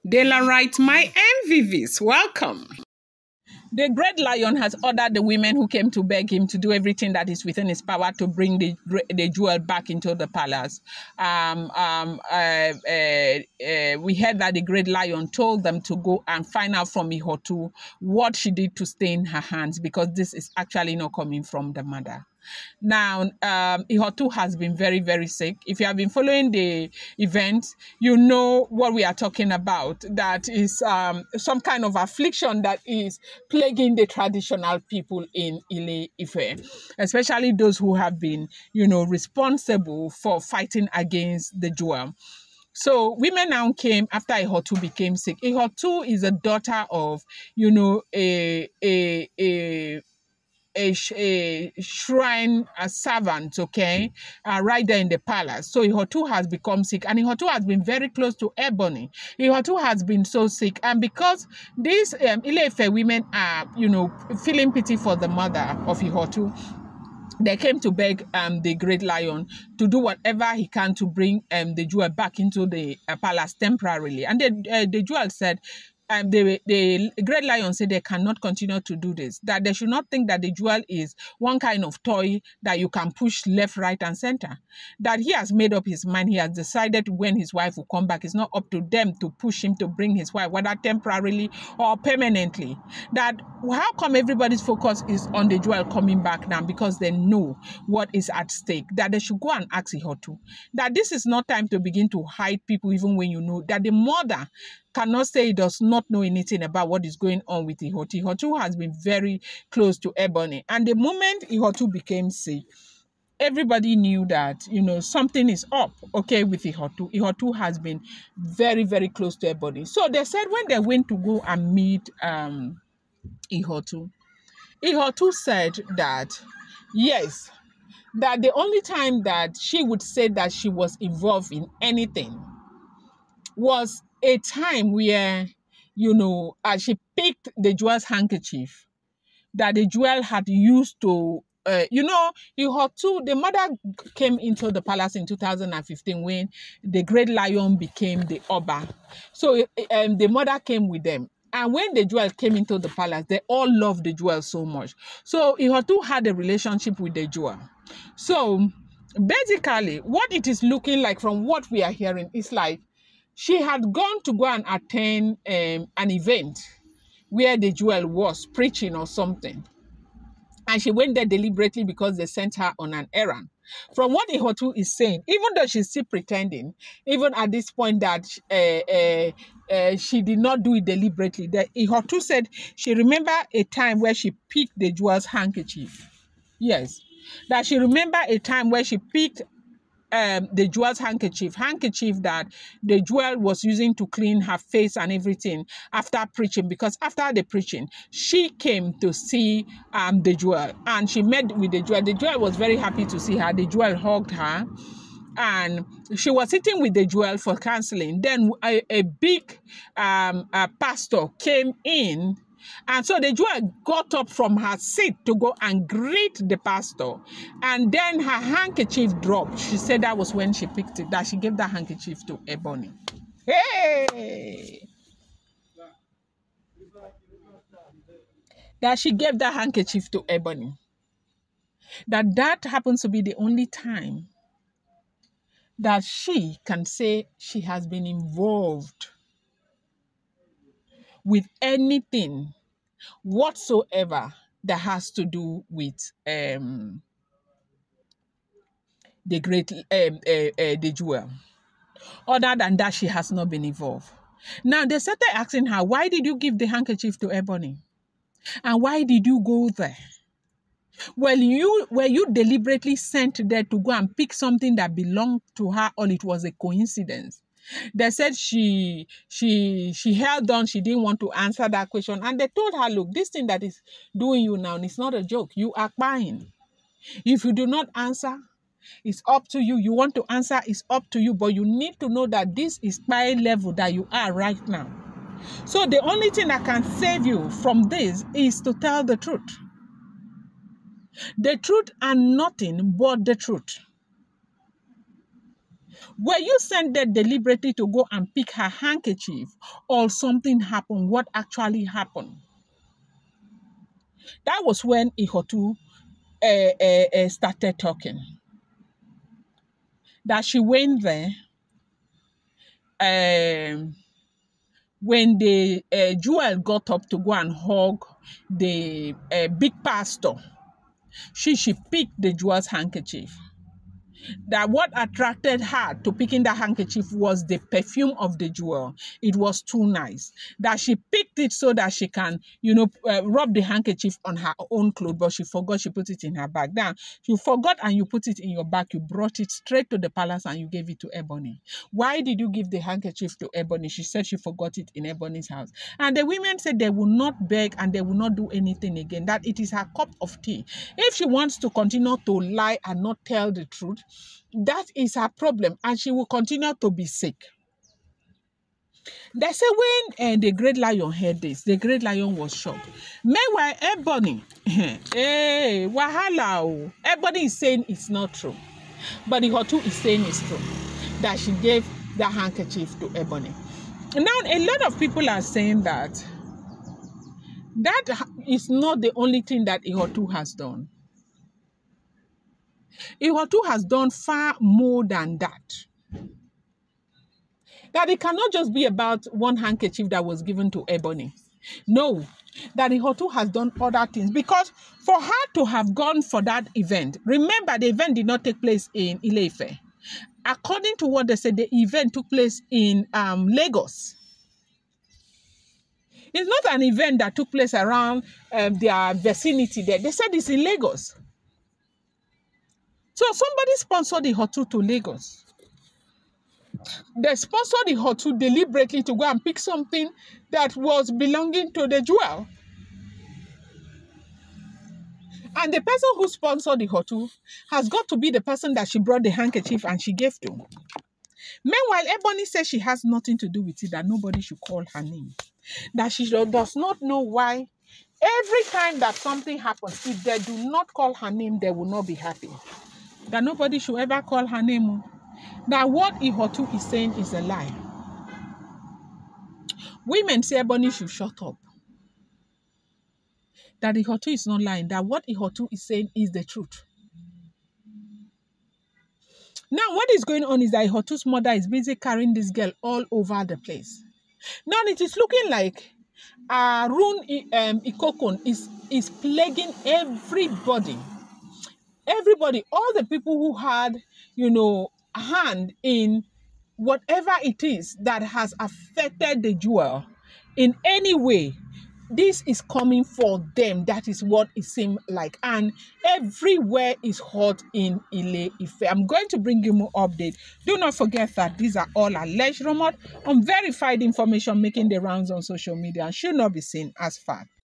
Dela writes, my MVVs, welcome. The great lion has ordered the women who came to beg him to do everything that is within his power to bring the jewel back into the palace. We heard that the great lion told them to go and find out from Ihotu what she did to stain her hands, because this is actually not coming from the mother. Now, Ihotu has been very, very sick. If you have been following the event, you know what we are talking about. That is some kind of affliction that is plaguing the traditional people in Ile-Ife, especially those who have been, responsible for fighting against the jewel. So women now came after Ihotu became sick. Ihotu is a daughter of, a shrine servant, okay, right there in the palace. So Ihotu has become sick, and Ihotu has been very close to Ebony. Ihotu has been so sick, and because these Ile-Ife women are, feeling pity for the mother of Ihotu, they came to beg the great lion to do whatever he can to bring the jewel back into the palace temporarily. And the jewel said, the great lion said they cannot continue to do this, that they should not think that the jewel is one kind of toy that you can push left, right, and center. That he has made up his mind. He has decided when his wife will come back. It's not up to them to push him to bring his wife, whether temporarily or permanently. That how come everybody's focus is on the jewel coming back now? Because they know what is at stake. That they should go and ask Ihotu. That this is not time to begin to hide people, even when you know that the mother cannot say he does not know anything about what is going on with Ihotu. Ihotu has been very close to Ebony. And the moment Ihotu became sick, everybody knew that, something is up, okay, with Ihotu. Ihotu has been very, very close to Ebony. So they said when they went to go and meet Ihotu, Ihotu said that, yes, that the only time that she would say that she was involved in anything was a time where, she picked the jewel's handkerchief that the jewel had used to, Ihotu, the mother came into the palace in 2015 when the great lion became the Oba. So the mother came with them. And when the jewel came into the palace, they all loved the jewel so much. So Ihotu had a relationship with the jewel. So basically, what it is looking like from what we are hearing is like, she had gone to go and attend an event where the jewel was preaching or something. And she went there deliberately because they sent her on an errand. From what Ihotu is saying, even though she's still pretending, even at this point that she did not do it deliberately, that Ihotu said she remembered a time where she picked the jewel's handkerchief. Yes, that she remembered a time where she picked the jewel's handkerchief that the jewel was using to clean her face and everything after preaching, because after the preaching, she came to see the jewel and she met with the jewel. The jewel was very happy to see her. The jewel hugged her and she was sitting with the jewel for counseling. Then a big pastor came in. And so the jewel got up from her seat to go and greet the pastor. And then her handkerchief dropped. She said that was when she picked it, that she gave that handkerchief to Ebony. Hey! That she gave that handkerchief to Ebony. That happens to be the only time that she can say she has been involved with anything whatsoever that has to do with the jewel. Other than that, she has not been involved. Now they started asking her, why did you give the handkerchief to Ebony? And why did you go there? Well, were you deliberately sent there to go and pick something that belonged to her, or it was a coincidence? They said she held on. She didn't want to answer that question. And they told her, look, this thing that is doing you now, it's not a joke. You are buying. If you do not answer, it's up to you. You want to answer, it's up to you. But you need to know that this is my level that you are right now. So the only thing that can save you from this is to tell the truth. The truth and nothing but the truth. Were you sent there deliberately to go and pick her handkerchief, or something happened? What actually happened? That was when Ihotu started talking. That she went there when the Jewel got up to go and hug the big pastor. She picked the Jewel's handkerchief. That what attracted her to picking the handkerchief was the perfume of the Jewel. It was too nice. That she picked it so that she can, rub the handkerchief on her own clothes, but she forgot she put it in her bag. Now, you forgot and you put it in your bag. You brought it straight to the palace and you gave it to Ebony. Why did you give the handkerchief to Ebony? She said she forgot it in Ebony's house. And the women said they will not beg and they will not do anything again, that it is her cup of tea. If she wants to continue to lie and not tell the truth, that is her problem, and she will continue to be sick. They say when the great lion heard this, the great lion was shocked. Meanwhile, Ebony, hey, wahala. Ebony is saying it's not true, but the Ihotu is saying it's true, that she gave the handkerchief to Ebony. Now, a lot of people are saying that is not the only thing that Ihotu has done. Ihotu has done far more than that. That it cannot just be about one handkerchief that was given to Ebony. No, that Ihotu has done other things. Because for her to have gone for that event, remember the event did not take place in Ile-Ife. According to what they said, the event took place in Lagos. It's not an event that took place around their vicinity there. They said it's in Lagos. So somebody sponsored the Ihotu to Lagos. They sponsored the Ihotu deliberately to go and pick something that was belonging to the Jewel. And the person who sponsored the Ihotu has got to be the person that she brought the handkerchief and she gave to. Meanwhile, Ebony says she has nothing to do with it, that nobody should call her name. That she does not know why. Every time that something happens, if they do not call her name, they will not be happy. That nobody should ever call her name. That what Ihotu is saying is a lie. Women say Ebony should shut up. That Ihotu is not lying. That what Ihotu is saying is the truth. Now, what is going on is that Ihotu's mother is busy carrying this girl all over the place. Now, it is looking like Arun Ikokon is plaguing everybody. Everybody, all the people who had, a hand in whatever it is that has affected the Jewel in any way, this is coming for them. That is what it seems like. And everywhere is hot in Ile-Ife. I'm going to bring you more updates. Do not forget that these are all alleged rumors, unverified information making the rounds on social media and should not be seen as fact.